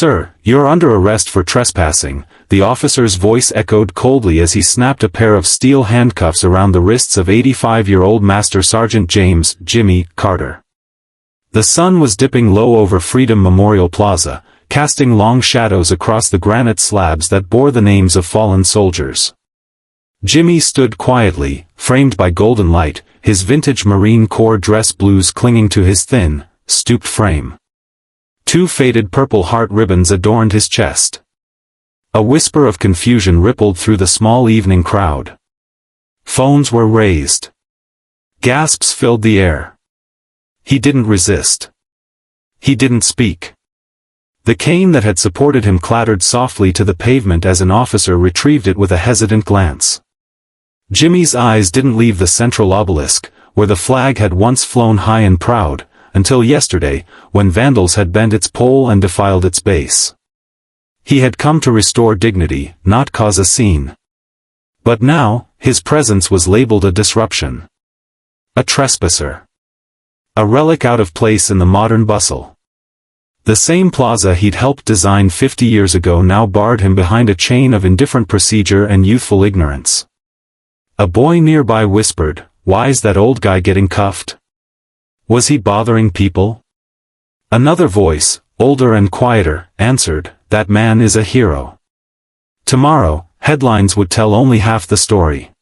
"Sir, you're under arrest for trespassing," the officer's voice echoed coldly as he snapped a pair of steel handcuffs around the wrists of 85-year-old Master Sergeant James "Jimmy" Carter. The sun was dipping low over Freedom Memorial Plaza, casting long shadows across the granite slabs that bore the names of fallen soldiers. Jimmy stood quietly, framed by golden light, his vintage Marine Corps dress blues clinging to his thin, stooped frame. 2 faded purple heart ribbons adorned his chest. A whisper of confusion rippled through the small evening crowd. Phones were raised. Gasps filled the air. He didn't resist. He didn't speak. The cane that had supported him clattered softly to the pavement as an officer retrieved it with a hesitant glance. Jimmy's eyes didn't leave the central obelisk, where the flag had once flown high and proud, until yesterday, when vandals had bent its pole and defiled its base. He had come to restore dignity, not cause a scene. But now, his presence was labeled a disruption. A trespasser. A relic out of place in the modern bustle. The same plaza he'd helped design 50 years ago now barred him behind a chain of indifferent procedure and youthful ignorance. A boy nearby whispered, "Why's that old guy getting cuffed? Was he bothering people?" Another voice, older and quieter, answered, "That man is a hero." Tomorrow, headlines would tell only half the story.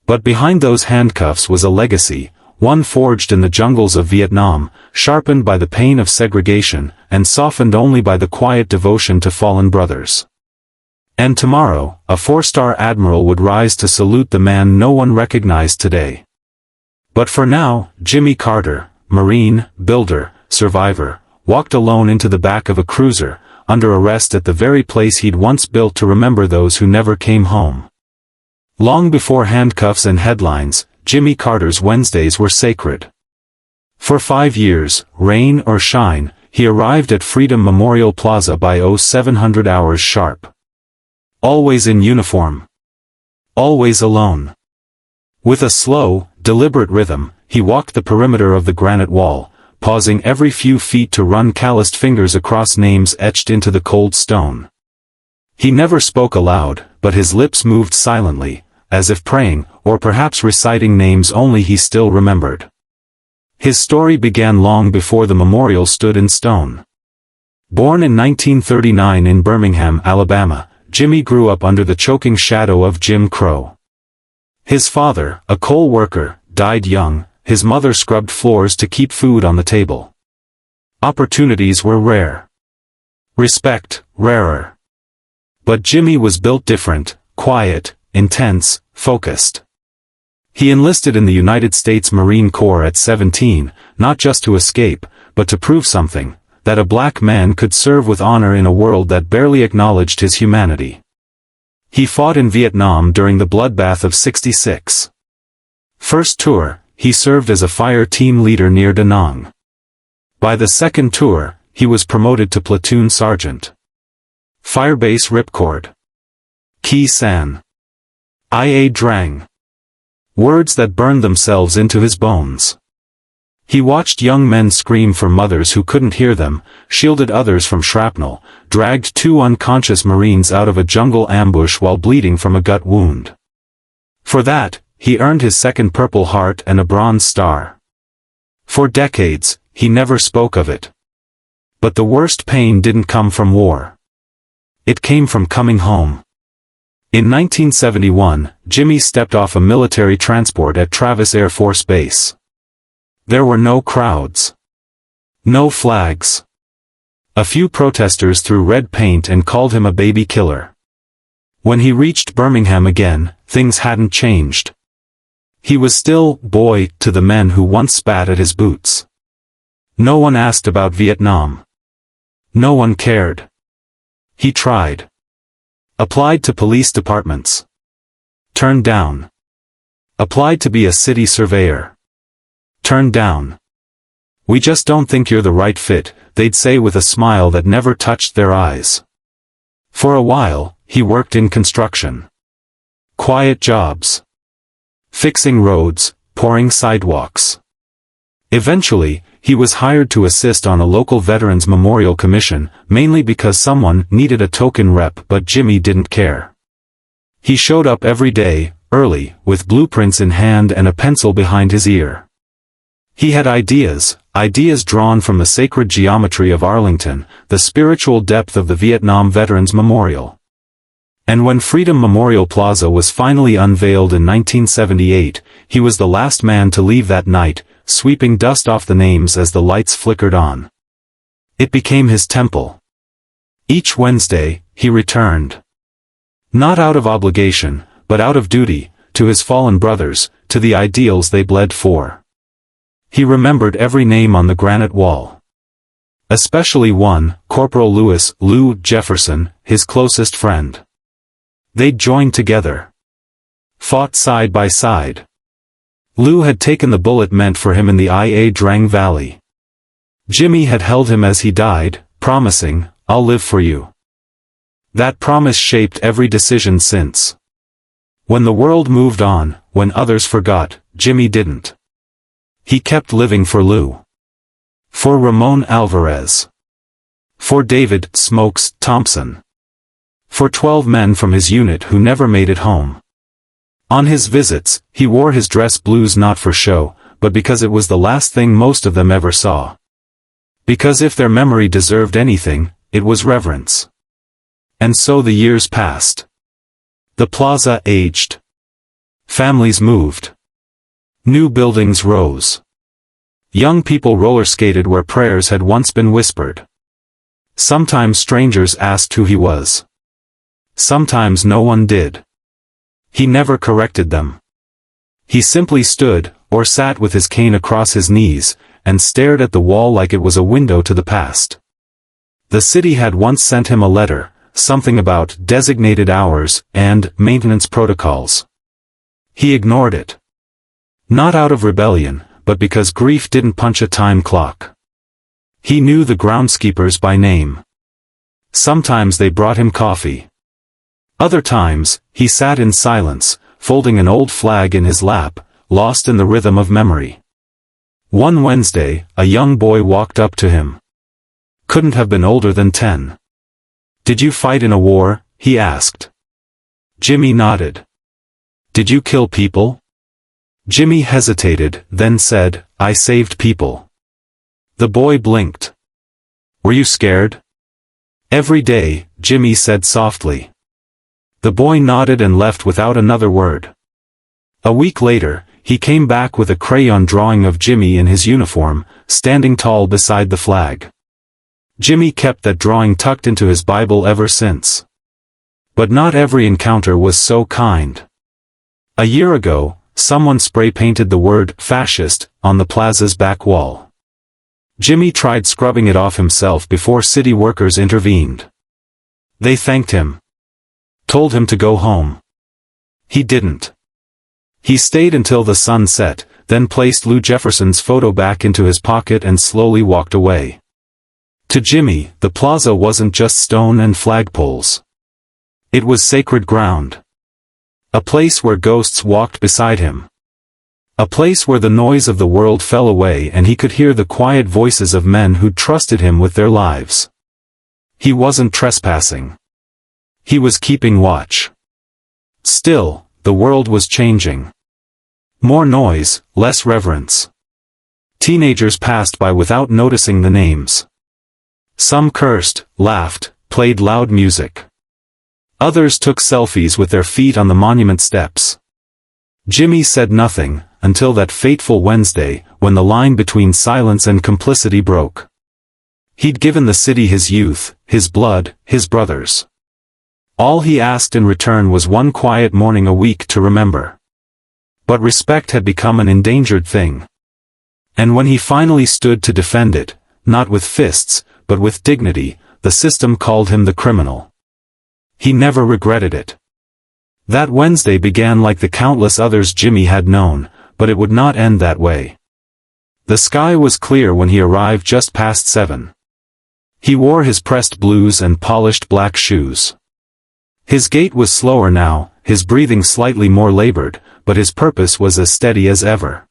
But behind those handcuffs was a legacy, one forged in the jungles of Vietnam, sharpened by the pain of segregation, and softened only by the quiet devotion to fallen brothers. And tomorrow, a 4-star admiral would rise to salute the man no one recognized today. But for now, Jimmy Carter, Marine, builder, survivor, walked alone into the back of a cruiser, under arrest at the very place he'd once built to remember those who never came home. Long before handcuffs and headlines, Jimmy Carter's Wednesdays were sacred. For 5 years, rain or shine, he arrived at Freedom Memorial Plaza by 0700 hours sharp. Always in uniform. Always alone. With a slow, deliberate rhythm, he walked the perimeter of the granite wall, pausing every few feet to run calloused fingers across names etched into the cold stone. He never spoke aloud, but his lips moved silently, as if praying, or perhaps reciting names only he still remembered. His story began long before the memorial stood in stone. Born in 1939 in Birmingham, Alabama, Jimmy grew up under the choking shadow of Jim Crow. His father, a coal worker, died young. His mother scrubbed floors to keep food on the table. Opportunities were rare. Respect, rarer. But Jimmy was built different, quiet, intense, focused. He enlisted in the United States Marine Corps at 17, not just to escape, but to prove something, that a black man could serve with honor in a world that barely acknowledged his humanity. He fought in Vietnam during the bloodbath of '66. First tour, he served as a fire team leader near Da Nang. By the second tour, he was promoted to platoon sergeant. Firebase Ripcord. Ki San. Ia Drang. Words that burned themselves into his bones. He watched young men scream for mothers who couldn't hear them, shielded others from shrapnel, dragged 2 unconscious Marines out of a jungle ambush while bleeding from a gut wound. For that, he earned his second Purple Heart and a Bronze Star. For decades, he never spoke of it. But the worst pain didn't come from war. It came from coming home. In 1971, Jimmy stepped off a military transport at Travis Air Force Base. There were no crowds. No flags. A few protesters threw red paint and called him a baby killer. When he reached Birmingham again, things hadn't changed. He was still boy to the men who once spat at his boots. No one asked about Vietnam. No one cared. He tried. Applied to police departments. Turned down. Applied to be a city surveyor. Turned down. "We just don't think you're the right fit," they'd say with a smile that never touched their eyes. For a while, he worked in construction. Quiet jobs. Fixing roads, pouring sidewalks. Eventually, he was hired to assist on a local Veterans Memorial Commission, mainly because someone needed a token rep, but Jimmy didn't care. He showed up every day, early, with blueprints in hand and a pencil behind his ear. He had ideas drawn from the sacred geometry of Arlington, the spiritual depth of the Vietnam Veterans Memorial. And when Freedom Memorial Plaza was finally unveiled in 1978, he was the last man to leave that night, sweeping dust off the names as the lights flickered on. It became his temple. Each Wednesday, he returned. Not out of obligation, but out of duty, to his fallen brothers, to the ideals they bled for. He remembered every name on the granite wall. Especially one, Corporal Lou Jefferson, his closest friend. They'd joined together. Fought side by side. Lou had taken the bullet meant for him in the Ia Drang Valley. Jimmy had held him as he died, promising, "I'll live for you." That promise shaped every decision since. When the world moved on, when others forgot, Jimmy didn't. He kept living for Lou. For Ramon Alvarez. For David "Smokes" Thompson. For 12 men from his unit who never made it home. On his visits, he wore his dress blues not for show, but because it was the last thing most of them ever saw. Because if their memory deserved anything, it was reverence. And so the years passed. The plaza aged. Families moved. New buildings rose. Young people roller-skated where prayers had once been whispered. Sometimes strangers asked who he was. Sometimes no one did. He never corrected them. He simply stood, or sat with his cane across his knees, and stared at the wall like it was a window to the past. The city had once sent him a letter, something about designated hours and maintenance protocols. He ignored it. Not out of rebellion, but because grief didn't punch a time clock. He knew the groundskeepers by name. Sometimes they brought him coffee. Other times, he sat in silence, folding an old flag in his lap, lost in the rhythm of memory. One Wednesday, a young boy walked up to him. Couldn't have been older than 10. "Did you fight in a war?" he asked. Jimmy nodded. "Did you kill people?" Jimmy hesitated, then said, "I saved people." The boy blinked. "Were you scared?" "Every day," Jimmy said softly. The boy nodded and left without another word. A week later, he came back with a crayon drawing of Jimmy in his uniform, standing tall beside the flag. Jimmy kept that drawing tucked into his Bible ever since. But not every encounter was so kind. A year ago, someone spray-painted the word "fascist" on the plaza's back wall. Jimmy tried scrubbing it off himself before city workers intervened. They thanked him. Told him to go home. He didn't. He stayed until the sun set, then placed Lou Jefferson's photo back into his pocket and slowly walked away. To Jimmy, the plaza wasn't just stone and flagpoles. It was sacred ground. A place where ghosts walked beside him. A place where the noise of the world fell away and he could hear the quiet voices of men who'd trusted him with their lives. He wasn't trespassing. He was keeping watch. Still, the world was changing. More noise, less reverence. Teenagers passed by without noticing the names. Some cursed, laughed, played loud music. Others took selfies with their feet on the monument steps. Jimmy said nothing, until that fateful Wednesday, when the line between silence and complicity broke. He'd given the city his youth, his blood, his brothers. All he asked in return was one quiet morning a week to remember. But respect had become an endangered thing. And when he finally stood to defend it, not with fists, but with dignity, the system called him the criminal. He never regretted it. That Wednesday began like the countless others Jimmy had known, but it would not end that way. The sky was clear when he arrived just past 7. He wore his pressed blues and polished black shoes. His gait was slower now, his breathing slightly more labored, but his purpose was as steady as ever.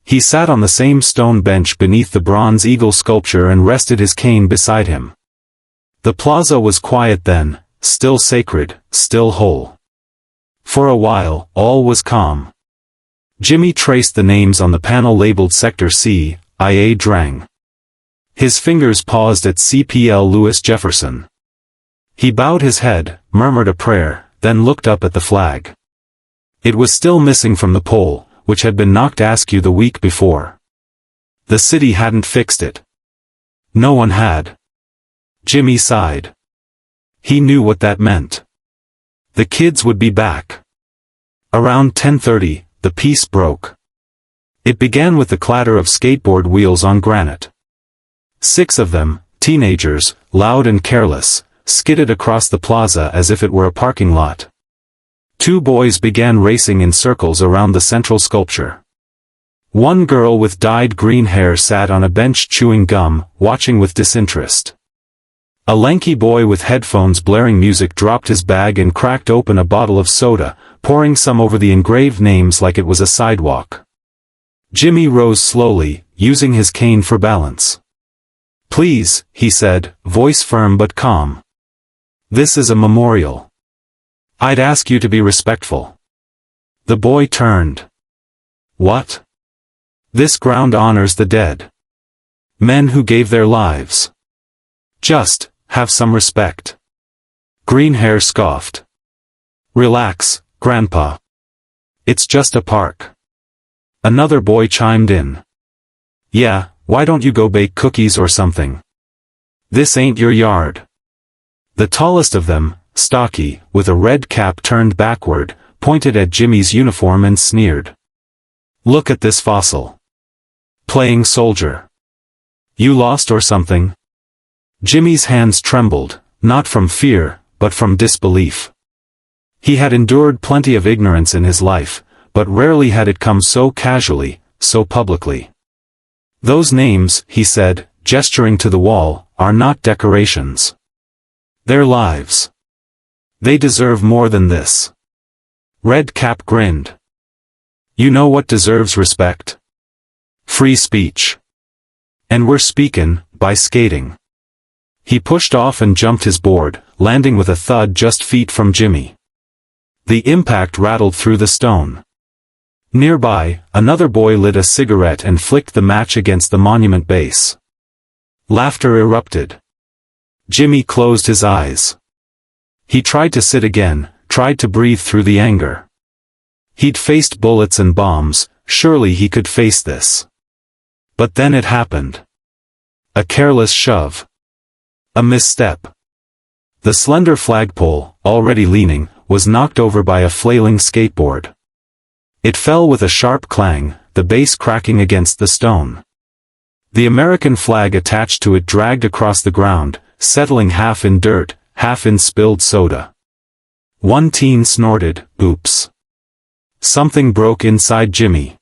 He sat on the same stone bench beneath the bronze eagle sculpture and rested his cane beside him. The plaza was quiet then, still sacred, still whole. For a while, all was calm. Jimmy traced the names on the panel labeled Sector C, IA Drang. His fingers paused at CPL Louis Jefferson. He bowed his head, murmured a prayer, then looked up at the flag. It was still missing from the pole, which had been knocked askew the week before. The city hadn't fixed it. No one had. Jimmy sighed. He knew what that meant. The kids would be back. Around 10:30, the peace broke. It began with the clatter of skateboard wheels on granite. 6 of them, teenagers, loud and careless, skidded across the plaza as if it were a parking lot. 2 boys began racing in circles around the central sculpture. One girl with dyed green hair sat on a bench chewing gum, watching with disinterest. A lanky boy with headphones blaring music dropped his bag and cracked open a bottle of soda, pouring some over the engraved names like it was a sidewalk. Jimmy rose slowly, using his cane for balance. "Please," he said, voice firm but calm. "This is a memorial. I'd ask you to be respectful." The boy turned. "What?" "This ground honors the dead. Men who gave their lives. Just, have some respect." Green hair scoffed. "Relax, Grandpa. It's just a park." Another boy chimed in. "Yeah, why don't you go bake cookies or something? This ain't your yard." The tallest of them, stocky, with a red cap turned backward, pointed at Jimmy's uniform and sneered. "Look at this fossil. Playing soldier. You lost or something?" Jimmy's hands trembled, not from fear, but from disbelief. He had endured plenty of ignorance in his life, but rarely had it come so casually, so publicly. "Those names," he said, gesturing to the wall, "are not decorations. They're lives. They deserve more than this." Red Cap grinned. "You know what deserves respect? Free speech. And we're speakin' by skating." He pushed off and jumped his board, landing with a thud just feet from Jimmy. The impact rattled through the stone. Nearby, another boy lit a cigarette and flicked the match against the monument base. Laughter erupted. Jimmy closed his eyes. He tried to sit again, tried to breathe through the anger. He'd faced bullets and bombs, surely he could face this. But then it happened. A careless shove. A misstep. The slender flagpole, already leaning, was knocked over by a flailing skateboard. It fell with a sharp clang, the base cracking against the stone. The American flag attached to it dragged across the ground, settling half in dirt, half in spilled soda. One teen snorted, "Oops." Something broke inside Jimmy.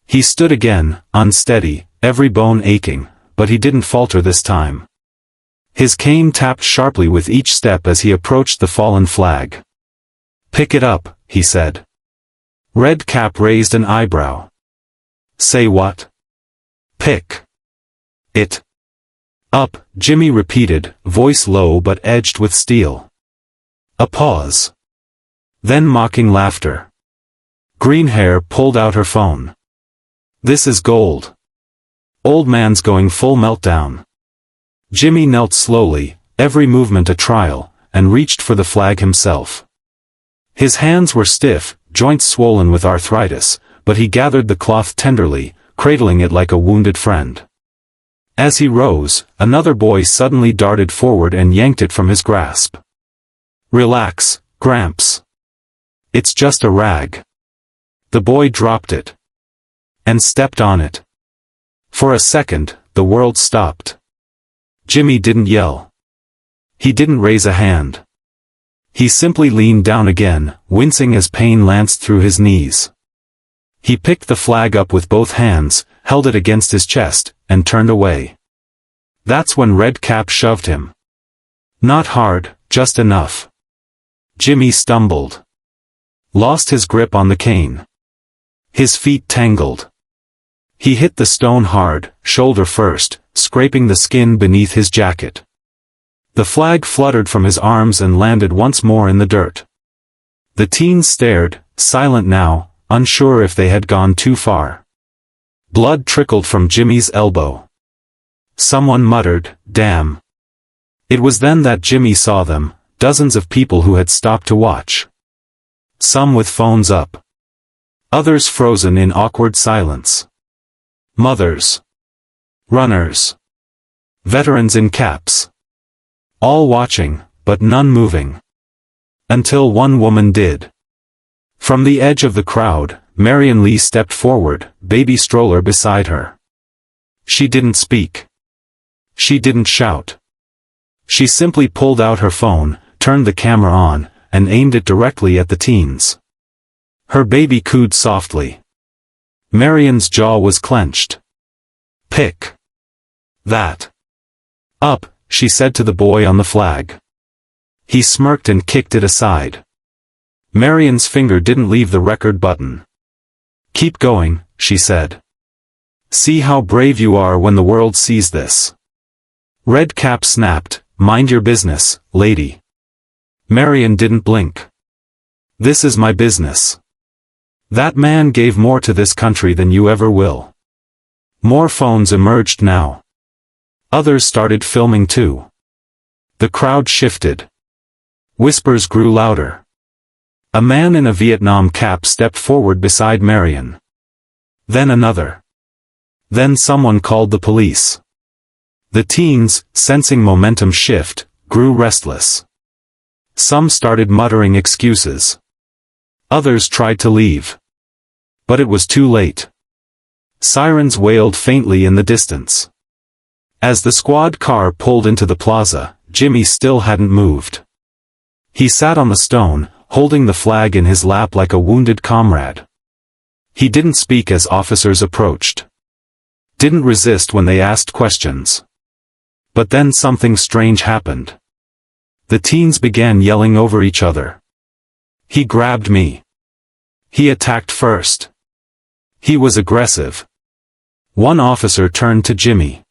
He stood again, unsteady, every bone aching, but he didn't falter this time. His cane tapped sharply with each step as he approached the fallen flag. "Pick it up," he said. Red Cap raised an eyebrow. "Say what?" "Pick it up," Jimmy repeated, voice low but edged with steel. A pause. Then mocking laughter. Green hair pulled out her phone. "This is gold. Old man's going full meltdown." Jimmy knelt slowly, every movement a trial, and reached for the flag himself. His hands were stiff, joints swollen with arthritis, but he gathered the cloth tenderly, cradling it like a wounded friend. As he rose, another boy suddenly darted forward and yanked it from his grasp. "Relax, Gramps. It's just a rag." The boy dropped it. And stepped on it. For a second, the world stopped. Jimmy didn't yell. He didn't raise a hand. He simply leaned down again, wincing as pain lanced through his knees. He picked the flag up with both hands, held it against his chest, and turned away. That's when Red Cap shoved him. Not hard, just enough. Jimmy stumbled. Lost his grip on the cane. His feet tangled. He hit the stone hard, shoulder first, scraping the skin beneath his jacket. The flag fluttered from his arms and landed once more in the dirt. The teens stared, silent now, unsure if they had gone too far. Blood trickled from Jimmy's elbow. Someone muttered, "Damn." It was then that Jimmy saw them, dozens of people who had stopped to watch. Some with phones up. Others frozen in awkward silence. Mothers. Runners. Veterans in caps. All watching, but none moving. Until one woman did. From the edge of the crowd, Marion Lee stepped forward, baby stroller beside her. She didn't speak. She didn't shout. She simply pulled out her phone, turned the camera on, and aimed it directly at the teens. Her baby cooed softly. Marion's jaw was clenched. "Pick that up," she said to the boy on the flag. He smirked and kicked it aside. Marion's finger didn't leave the record button. "Keep going," she said. "See how brave you are when the world sees this." Red Cap snapped, "Mind your business, lady." Marion didn't blink. "This is my business. That man gave more to this country than you ever will." More phones emerged now. Others started filming too. The crowd shifted. Whispers grew louder. A man in a Vietnam cap stepped forward beside Marion. Then another. Then someone called the police. The teens, sensing momentum shift, grew restless. Some started muttering excuses. Others tried to leave. But it was too late. Sirens wailed faintly in the distance. As the squad car pulled into the plaza, Jimmy still hadn't moved. He sat on the stone, holding the flag in his lap like a wounded comrade. He didn't speak as officers approached. Didn't resist when they asked questions. But then something strange happened. The teens began yelling over each other. "He grabbed me. He attacked first. He was aggressive." One officer turned to Jimmy.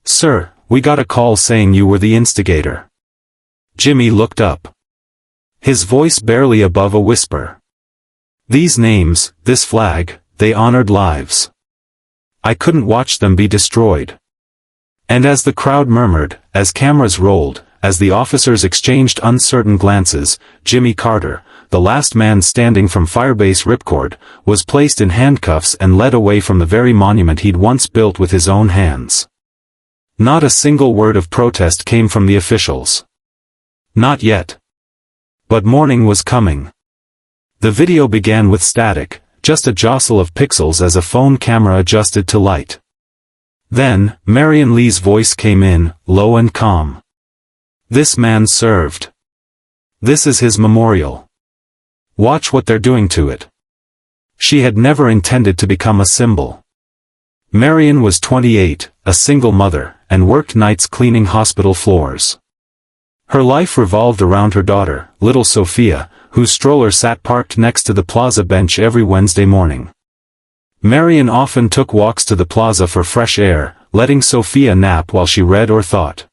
"Sir, we got a call saying you were the instigator." Jimmy looked up. His voice barely above a whisper. "These names, this flag, they honored lives. I couldn't watch them be destroyed." And as the crowd murmured, as cameras rolled, as the officers exchanged uncertain glances, Jimmy Carter, the last man standing from Firebase Ripcord, was placed in handcuffs and led away from the very monument he'd once built with his own hands. Not a single word of protest came from the officials. Not yet. But morning was coming. The video began with static, just a jostle of pixels as a phone camera adjusted to light. Then, Marion Lee's voice came in, low and calm. "This man served. This is his memorial. Watch what they're doing to it." She had never intended to become a symbol. Marion was 28, a single mother, and worked nights cleaning hospital floors. Her life revolved around her daughter, little Sophia, whose stroller sat parked next to the plaza bench every Wednesday morning. Marion often took walks to the plaza for fresh air, letting Sophia nap while she read or thought.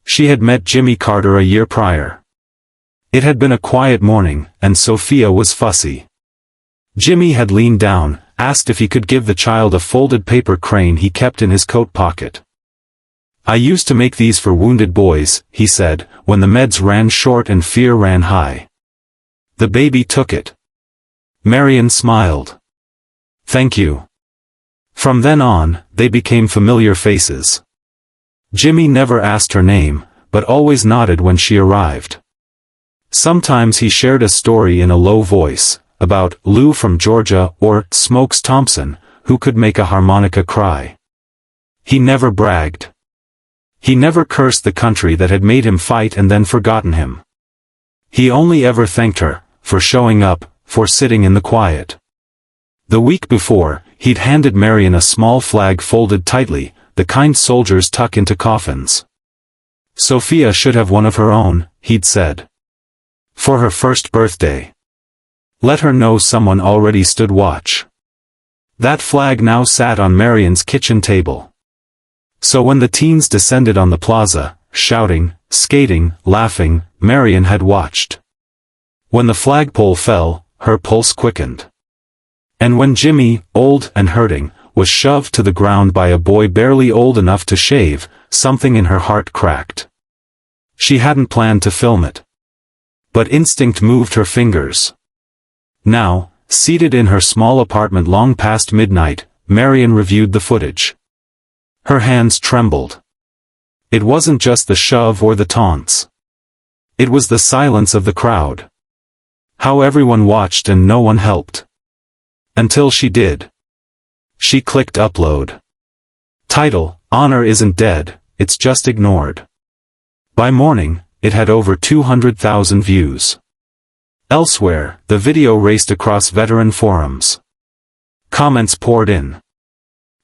She had met Jimmy Carter a year prior. It had been a quiet morning, and Sophia was fussy. Jimmy had leaned down, asked if he could give the child a folded paper crane he kept in his coat pocket. "I used to make these for wounded boys," he said, "when the meds ran short and fear ran high." The baby took it. Marion smiled. "Thank you." From then on, they became familiar faces. Jimmy never asked her name, but always nodded when she arrived. Sometimes he shared a story in a low voice, about Lou from Georgia or Smokes Thompson, who could make a harmonica cry. He never bragged. He never cursed the country that had made him fight and then forgotten him. He only ever thanked her, for showing up, for sitting in the quiet. The week before, he'd handed Marion a small flag folded tightly, the kind soldiers tuck into coffins. Sophia should have one of her own, he'd said. For her first birthday. Let her know someone already stood watch. That flag now sat on Marion's kitchen table. So when the teens descended on the plaza, shouting, skating, laughing, Marion had watched. When the flagpole fell, her pulse quickened. And when Jimmy, old and hurting, was shoved to the ground by a boy barely old enough to shave, something in her heart cracked. She hadn't planned to film it. But instinct moved her fingers. Now, seated in her small apartment long past midnight, Marion reviewed the footage. Her hands trembled. It wasn't just the shove or the taunts. It was the silence of the crowd. How everyone watched and no one helped. Until she did. She clicked upload. Title: Honor Isn't Dead, It's Just Ignored. By morning, it had over 200,000 views. Elsewhere, the video raced across veteran forums. Comments poured in.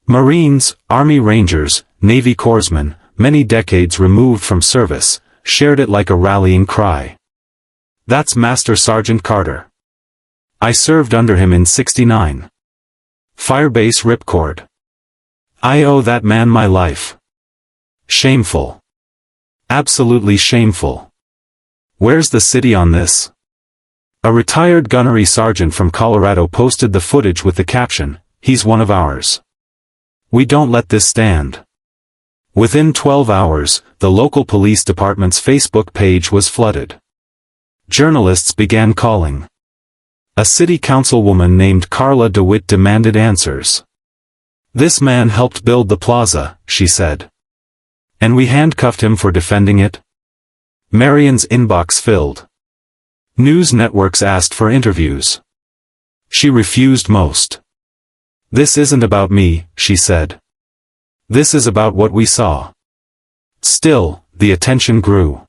Marines, Army Rangers, Navy corpsmen, many decades removed from service, shared it like a rallying cry. That's Master Sergeant Carter. I served under him in '69. Firebase ripcord. I owe that man my life. Shameful. Absolutely shameful. Where's the city on this? A retired gunnery sergeant from Colorado posted the footage with the caption, "He's one of ours. We don't let this stand." Within 12 hours, the local police department's Facebook page was flooded. Journalists began calling. A city councilwoman named Carla DeWitt demanded answers. "This man helped build the plaza," she said. "And we handcuffed him for defending it?" Marion's inbox filled. News networks asked for interviews. She refused most. "This isn't about me," she said. "This is about what we saw." Still, the attention grew.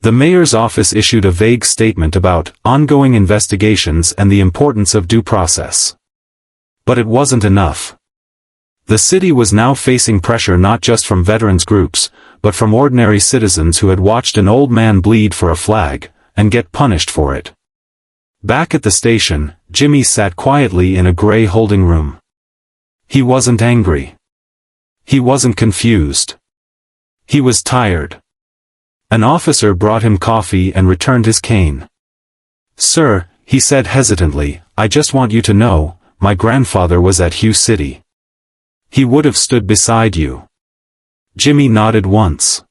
The mayor's office issued a vague statement about ongoing investigations and the importance of due process. But it wasn't enough. The city was now facing pressure not just from veterans groups, but from ordinary citizens who had watched an old man bleed for a flag, and get punished for it. Back at the station, Jimmy sat quietly in a gray holding room. He wasn't angry. He wasn't confused. He was tired. An officer brought him coffee and returned his cane. "Sir," he said hesitantly, "I just want you to know, my grandfather was at Hugh City. He would have stood beside you." Jimmy nodded once.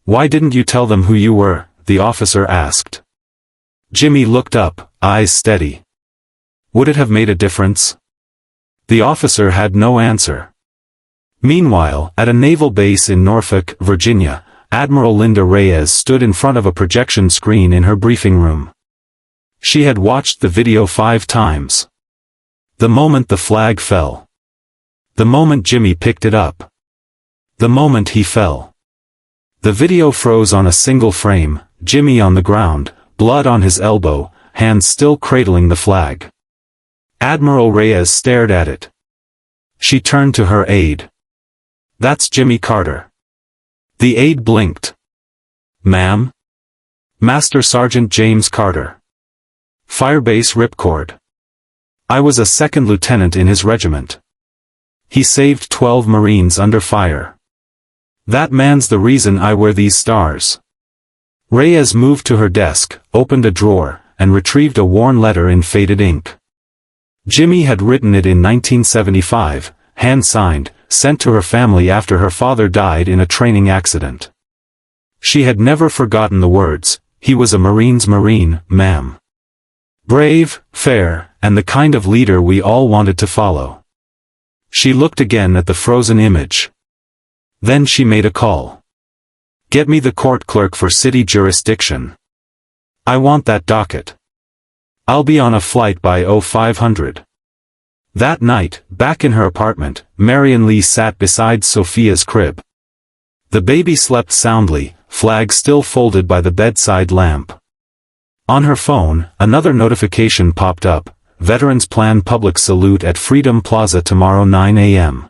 "Why didn't you tell them who you were?" the officer asked. Jimmy looked up, eyes steady. Would it have made a difference? The officer had no answer. Meanwhile, at a naval base in Norfolk, Virginia, Admiral Linda Reyes stood in front of a projection screen in her briefing room. She had watched the video 5 times. The moment the flag fell. The moment Jimmy picked it up. The moment he fell. The video froze on a single frame, Jimmy on the ground, blood on his elbow, hands still cradling the flag. Admiral Reyes stared at it. She turned to her aide. "That's Jimmy Carter." The aide blinked. "Ma'am?" "Master Sergeant James Carter. Firebase ripcord. I was a second lieutenant in his regiment. He saved 12 Marines under fire. That man's the reason I wear these stars." Reyes moved to her desk, opened a drawer, and retrieved a worn letter in faded ink. Jimmy had written it in 1975, hand-signed, sent to her family after her father died in a training accident. She had never forgotten the words, "He was a Marine's Marine, ma'am. Brave, fair, and the kind of leader we all wanted to follow." She looked again at the frozen image. Then she made a call. "Get me the court clerk for city jurisdiction. I want that docket. I'll be on a flight by 0500. That night, back in her apartment, Marion Lee sat beside Sophia's crib. The baby slept soundly, flag still folded by the bedside lamp. On her phone, another notification popped up, Veterans Plan Public Salute at Freedom Plaza tomorrow 9 a.m.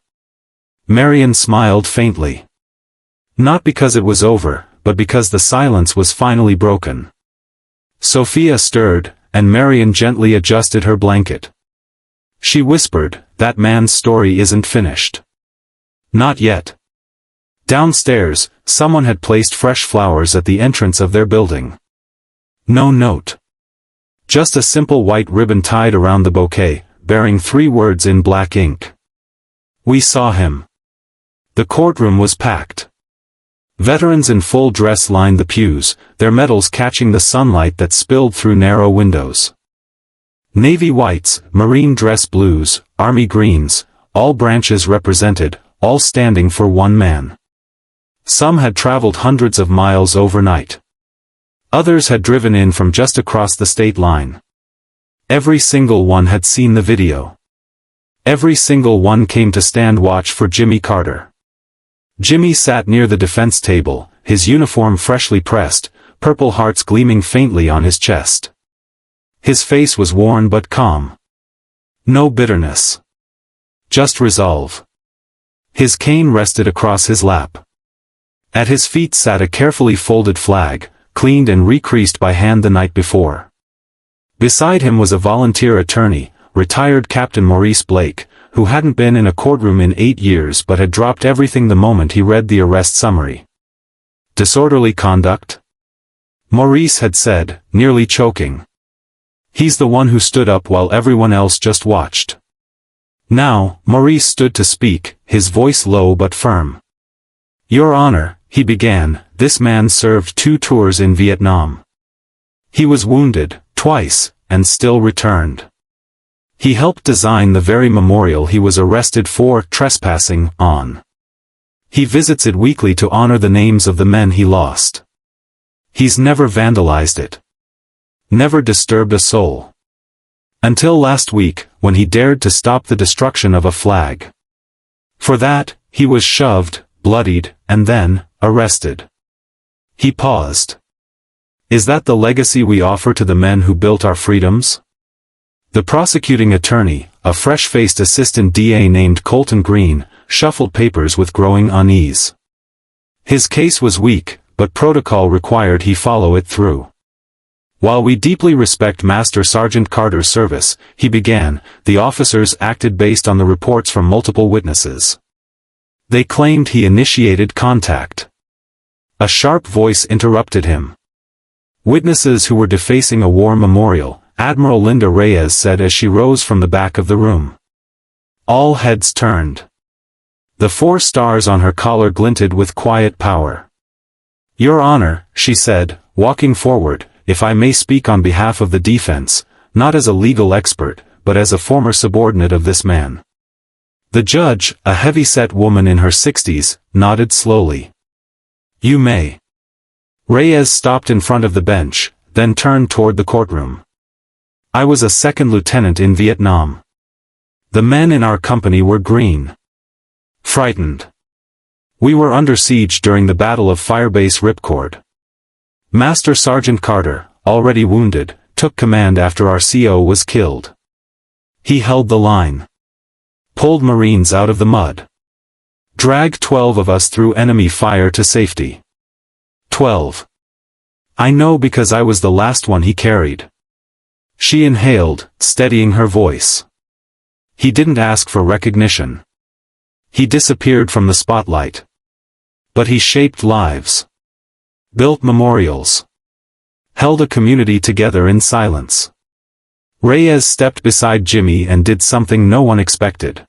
Marion smiled faintly. Not because it was over, but because the silence was finally broken. Sophia stirred, and Marion gently adjusted her blanket. She whispered, "That man's story isn't finished." Not yet. Downstairs, someone had placed fresh flowers at the entrance of their building. No note. Just a simple white ribbon tied around the bouquet, bearing 3 words in black ink. "We saw him." The courtroom was packed. Veterans in full dress lined the pews, their medals catching the sunlight that spilled through narrow windows. Navy whites, Marine dress blues, Army greens, all branches represented, all standing for one man. Some had traveled hundreds of miles overnight. Others had driven in from just across the state line. Every single one had seen the video. Every single one came to stand watch for Jimmy Carter. Jimmy sat near the defense table, his uniform freshly pressed, Purple Hearts gleaming faintly on his chest. His face was worn but calm. No bitterness. Just resolve. His cane rested across his lap. At his feet sat a carefully folded flag, cleaned and recreased by hand the night before. Beside him was a volunteer attorney, retired Captain Maurice Blake, who hadn't been in a courtroom in 8 years but had dropped everything the moment he read the arrest summary. "Disorderly conduct?" Maurice had said, nearly choking. He's the one who stood up while everyone else just watched. Now, Maurice stood to speak, his voice low but firm. "Your Honor," he began, "this man served 2 tours in Vietnam. He was wounded, twice, and still returned. He helped design the very memorial he was arrested for trespassing on. He visits it weekly to honor the names of the men he lost. He's never vandalized it. Never disturbed a soul. Until last week, when he dared to stop the destruction of a flag. For that, he was shoved, bloodied, and then, arrested." He paused. "Is that the legacy we offer to the men who built our freedoms?" The prosecuting attorney, a fresh-faced assistant DA named Colton Green, shuffled papers with growing unease. His case was weak, but protocol required he follow it through. "While we deeply respect Master Sergeant Carter's service," he began, "the officers acted based on the reports from multiple witnesses. They claimed he initiated contact." A sharp voice interrupted him. "Witnesses who were defacing a war memorial," Admiral Linda Reyes said as she rose from the back of the room. All heads turned. The 4 stars on her collar glinted with quiet power. "Your Honor," she said, walking forward, "if I may speak on behalf of the defense, not as a legal expert, but as a former subordinate of this man." The judge, a heavy-set woman in her 60s, nodded slowly. "You may." Reyes stopped in front of the bench, then turned toward the courtroom. "I was a 2nd lieutenant in Vietnam. The men in our company were green. Frightened. We were under siege during the Battle of Firebase Ripcord. Master Sergeant Carter, already wounded, took command after our CO was killed. He held the line. Pulled Marines out of the mud. Dragged 12 of us through enemy fire to safety. 12. I know because I was the last one he carried." She inhaled, steadying her voice. "He didn't ask for recognition. He disappeared from the spotlight. But he shaped lives. Built memorials. Held a community together in silence." Reyes stepped beside Jimmy and did something no one expected.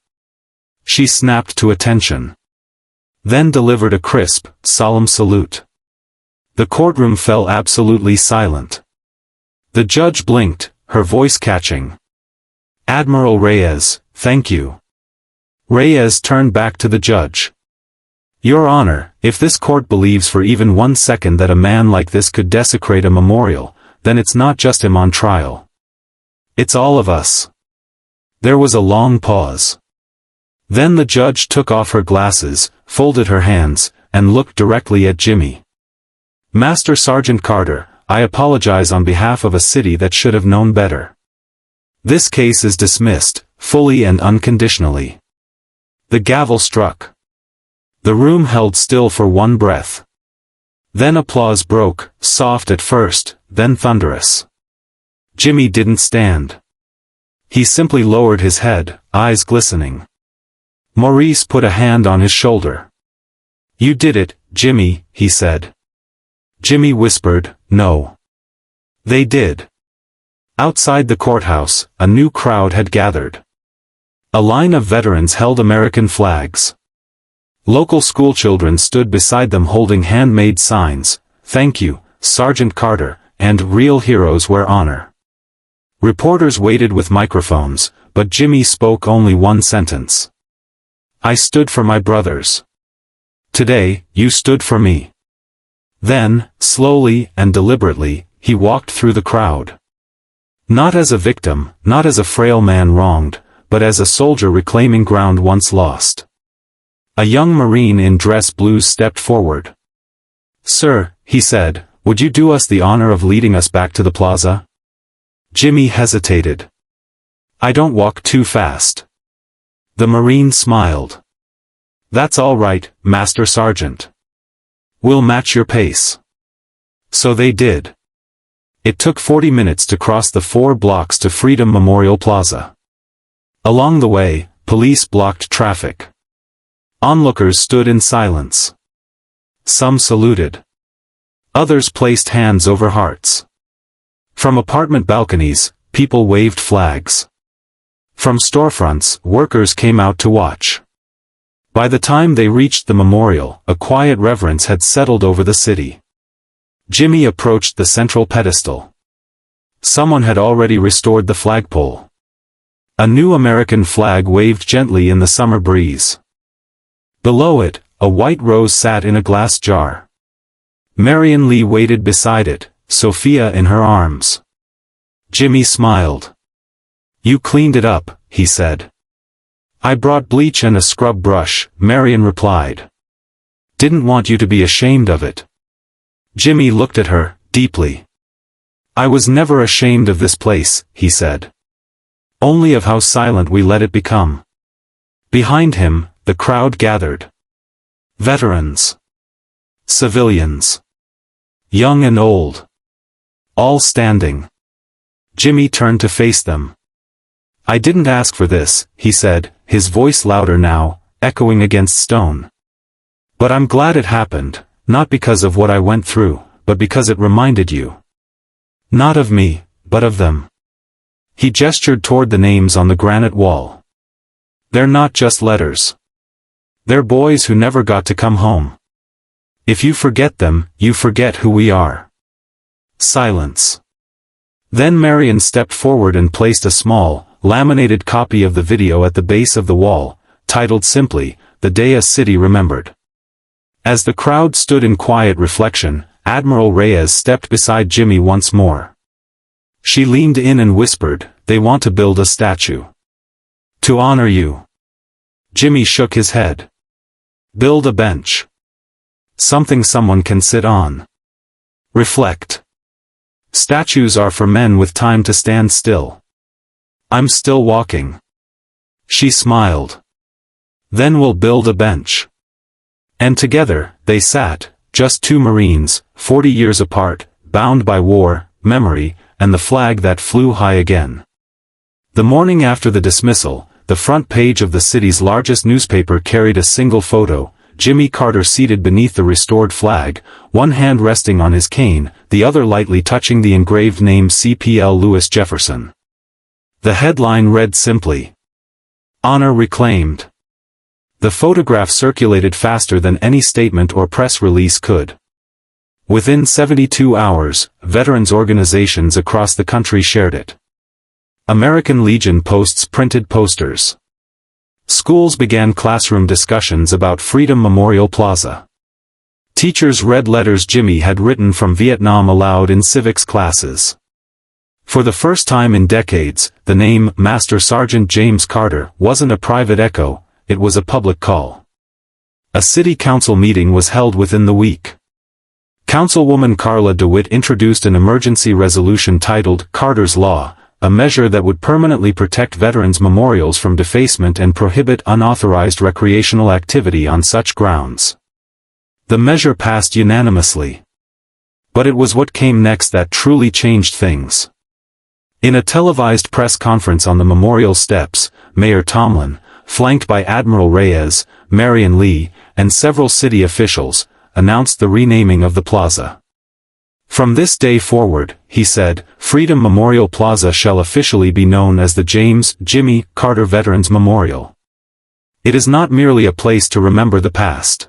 She snapped to attention. Then delivered a crisp, solemn salute. The courtroom fell absolutely silent. The judge blinked, her voice catching. "Admiral Reyes, thank you." Reyes turned back to the judge. "Your Honor, if this court believes for even 1 second that a man like this could desecrate a memorial, then it's not just him on trial. It's all of us." There was a long pause. Then the judge took off her glasses, folded her hands, and looked directly at Jimmy. "Master Sergeant Carter, I apologize on behalf of a city that should have known better. This case is dismissed, fully and unconditionally." The gavel struck. The room held still for one breath. Then applause broke, soft at first, then thunderous. Jimmy didn't stand. He simply lowered his head, eyes glistening. Maurice put a hand on his shoulder. "You did it, Jimmy," he said. Jimmy whispered, "No." They did. Outside the courthouse, a new crowd had gathered. A line of veterans held American flags. Local schoolchildren stood beside them holding handmade signs, "Thank you, Sergeant Carter," and "Real heroes wear honor." Reporters waited with microphones, but Jimmy spoke only one sentence. "I stood for my brothers. Today, you stood for me." Then, slowly and deliberately, he walked through the crowd. Not as a victim, not as a frail man wronged, but as a soldier reclaiming ground once lost. A young Marine in dress blues stepped forward. "Sir," he said, "would you do us the honor of leading us back to the plaza?" Jimmy hesitated. "I don't walk too fast." The Marine smiled. "That's all right, Master Sergeant. We'll match your pace." So they did. It took 40 minutes to cross the 4 blocks to Freedom Memorial Plaza. Along the way, police blocked traffic. Onlookers stood in silence. Some saluted. Others placed hands over hearts. From apartment balconies, people waved flags. From storefronts, workers came out to watch. By the time they reached the memorial, a quiet reverence had settled over the city. Jimmy approached the central pedestal. Someone had already restored the flagpole. A new American flag waved gently in the summer breeze. Below it, a white rose sat in a glass jar. Marion Lee waited beside it, Sophia in her arms. Jimmy smiled. "You cleaned it up," he said. "I brought bleach and a scrub brush," Marion replied. "Didn't want you to be ashamed of it." Jimmy looked at her, deeply. "I was never ashamed of this place," he said. "Only of how silent we let it become." Behind him, the crowd gathered. Veterans. Civilians. Young and old. All standing. Jimmy turned to face them. "I didn't ask for this," he said, his voice louder now, echoing against stone. "But I'm glad it happened, not because of what I went through, but because it reminded you. Not of me, but of them." He gestured toward the names on the granite wall. "They're not just letters. They're boys who never got to come home. If you forget them, you forget who we are." Silence. Then Marion stepped forward and placed a small, laminated copy of the video at the base of the wall, titled simply, "The Day a City Remembered." As the crowd stood in quiet reflection, Admiral Reyes stepped beside Jimmy once more. She leaned in and whispered, "They want to build a statue. To honor you." Jimmy shook his head. "Build a bench. Something someone can sit on. Reflect. Statues are for men with time to stand still. I'm still walking." She smiled. "Then we'll build a bench." And together, they sat, just 2 Marines, 40 years apart, bound by war, memory, and the flag that flew high again. The morning after the dismissal, the front page of the city's largest newspaper carried a single photo, Jimmy Carter seated beneath the restored flag, one hand resting on his cane, the other lightly touching the engraved name CPL Lewis Jefferson. The headline read simply, "Honor Reclaimed." The photograph circulated faster than any statement or press release could. Within 72 hours, veterans organizations across the country shared it. American Legion posts printed posters. Schools began classroom discussions about Freedom Memorial Plaza. Teachers read letters Jimmy had written from Vietnam aloud in civics classes. For the first time in decades, the name Master Sergeant James Carter wasn't a private echo, it was a public call. A city council meeting was held within the week. Councilwoman Carla DeWitt introduced an emergency resolution titled Carter's Law, a measure that would permanently protect veterans' memorials from defacement and prohibit unauthorized recreational activity on such grounds. The measure passed unanimously. But it was what came next that truly changed things. In a televised press conference on the memorial steps, Mayor Tomlin, flanked by Admiral Reyes, Marion Lee, and several city officials, announced the renaming of the plaza. From this day forward, he said, Freedom Memorial Plaza shall officially be known as the James Jimmy Carter Veterans Memorial. It is not merely a place to remember the past.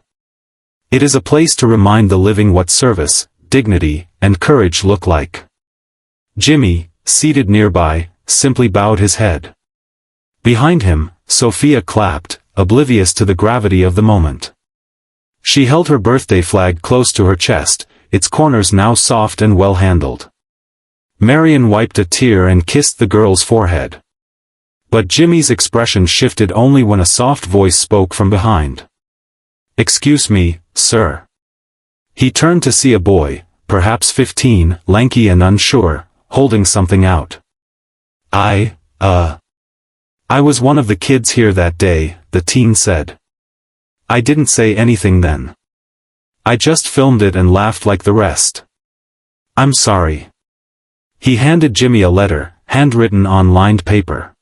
It is a place to remind the living what service, dignity, and courage look like. Jimmy, seated nearby, simply bowed his head. Behind him, Sophia clapped, oblivious to the gravity of the moment. She held her birthday flag close to her chest, its corners now soft and well-handled. Marion wiped a tear and kissed the girl's forehead. But Jimmy's expression shifted only when a soft voice spoke from behind. "Excuse me, sir." He turned to see a boy, perhaps 15, lanky and unsure, holding something out. I was one of the kids here that day," the teen said. "I didn't say anything then. I just filmed it and laughed like the rest. I'm sorry." He handed Jimmy a letter, handwritten on lined paper.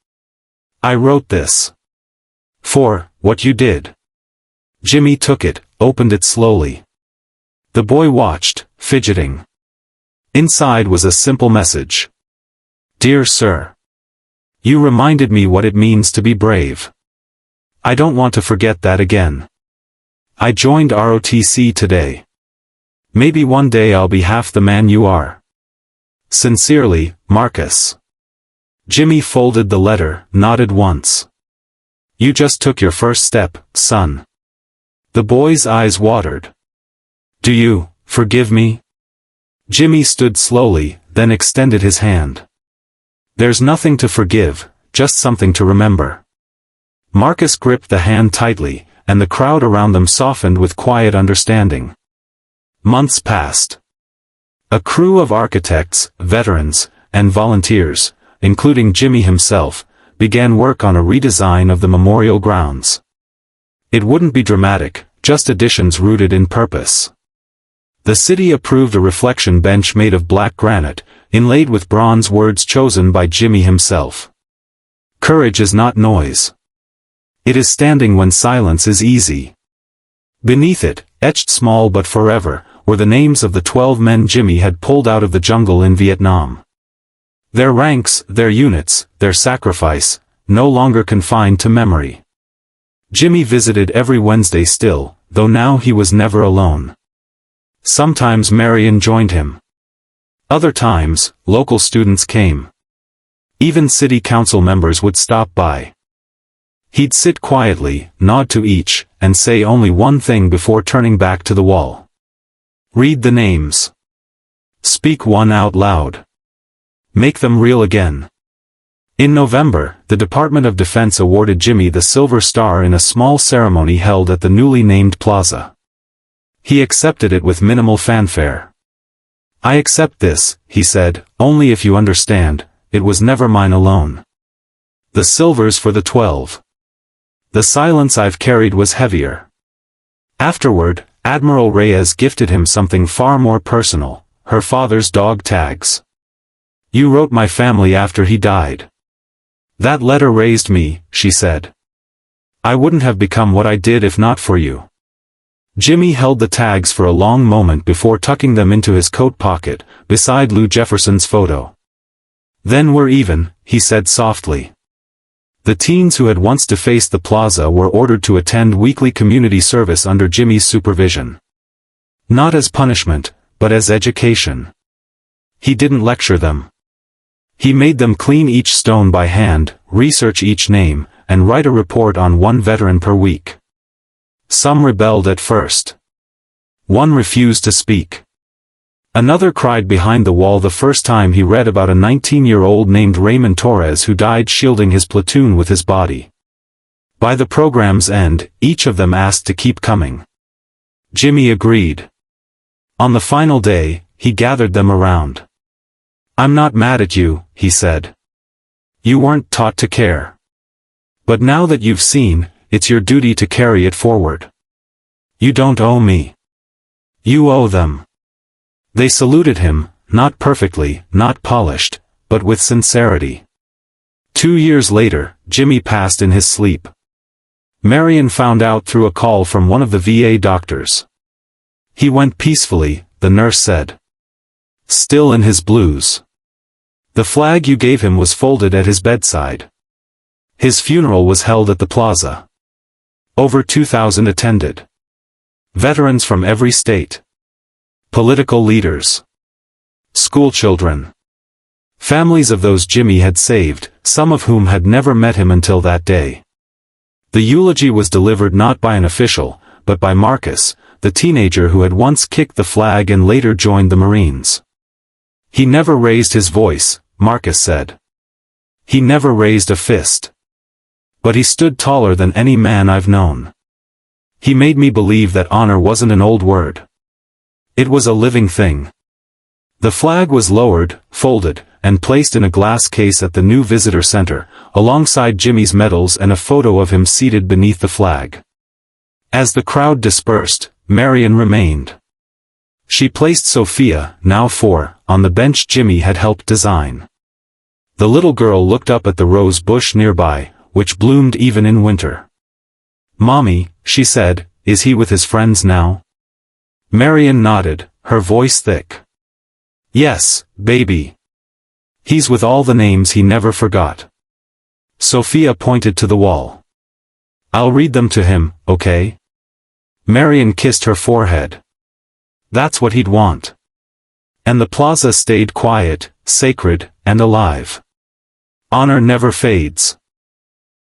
"I wrote this for what you did." Jimmy took it, opened it slowly. The boy watched, fidgeting. Inside was a simple message. "Dear Sir, you reminded me what it means to be brave. I don't want to forget that again. I joined ROTC today. Maybe one day I'll be half the man you are. Sincerely, Marcus." Jimmy folded the letter, nodded once. "You just took your first step, son." The boy's eyes watered. "Do you forgive me?" Jimmy stood slowly, then extended his hand. "There's nothing to forgive, just something to remember." Marcus gripped the hand tightly, and the crowd around them softened with quiet understanding. Months passed. A crew of architects, veterans, and volunteers, including Jimmy himself, began work on a redesign of the memorial grounds. It wouldn't be dramatic, just additions rooted in purpose. The city approved a reflection bench made of black granite, inlaid with bronze words chosen by Jimmy himself. "Courage is not noise. It is standing when silence is easy." Beneath it, etched small but forever, were the names of the 12 men Jimmy had pulled out of the jungle in Vietnam. Their ranks, their units, their sacrifice, no longer confined to memory. Jimmy visited every Wednesday still, though now he was never alone. Sometimes Marion joined him. Other times, local students came. Even city council members would stop by. He'd sit quietly, nod to each, and say only one thing before turning back to the wall. "Read the names. Speak one out loud. Make them real again." In November, the Department of Defense awarded Jimmy the Silver Star in a small ceremony held at the newly named plaza. He accepted it with minimal fanfare. "I accept this," he said, "only if you understand, it was never mine alone. The silver's for the 12. The silence I've carried was heavier." Afterward, Admiral Reyes gifted him something far more personal, her father's dog tags. "You wrote my family after he died. That letter raised me," she said. "I wouldn't have become what I did if not for you." Jimmy held the tags for a long moment before tucking them into his coat pocket, beside Lou Jefferson's photo. "Then we're even," he said softly. The teens who had once defaced the plaza were ordered to attend weekly community service under Jimmy's supervision. Not as punishment, but as education. He didn't lecture them. He made them clean each stone by hand, research each name, and write a report on one veteran per week. Some rebelled at first. One refused to speak. Another cried behind the wall the first time he read about a 19-year-old named Raymond Torres who died shielding his platoon with his body. By the program's end, each of them asked to keep coming. Jimmy agreed. On the final day, he gathered them around. "I'm not mad at you," he said. "You weren't taught to care. But now that you've seen, it's your duty to carry it forward. You don't owe me. You owe them." They saluted him, not perfectly, not polished, but with sincerity. 2 years later, Jimmy passed in his sleep. Marion found out through a call from one of the VA doctors. He went peacefully, the nurse said. Still in his blues. The flag you gave him was folded at his bedside. His funeral was held at the plaza. Over 2,000 attended. Veterans from every state. Political leaders. Schoolchildren. Families of those Jimmy had saved, some of whom had never met him until that day. The eulogy was delivered not by an official, but by Marcus, the teenager who had once kicked the flag and later joined the Marines. He never raised his voice, Marcus said. He never raised a fist. But he stood taller than any man I've known. He made me believe that honor wasn't an old word. It was a living thing. The flag was lowered, folded, and placed in a glass case at the new visitor center, alongside Jimmy's medals and a photo of him seated beneath the flag. As the crowd dispersed, Marion remained. She placed Sophia, now 4, on the bench Jimmy had helped design. The little girl looked up at the rose bush nearby, which bloomed even in winter. "Mommy," she said, "is he with his friends now?" Marion nodded, her voice thick. "Yes, baby. He's with all the names he never forgot." Sophia pointed to the wall. "I'll read them to him, okay?" Marion kissed her forehead. That's what he'd want. And the plaza stayed quiet, sacred, and alive. Honor never fades.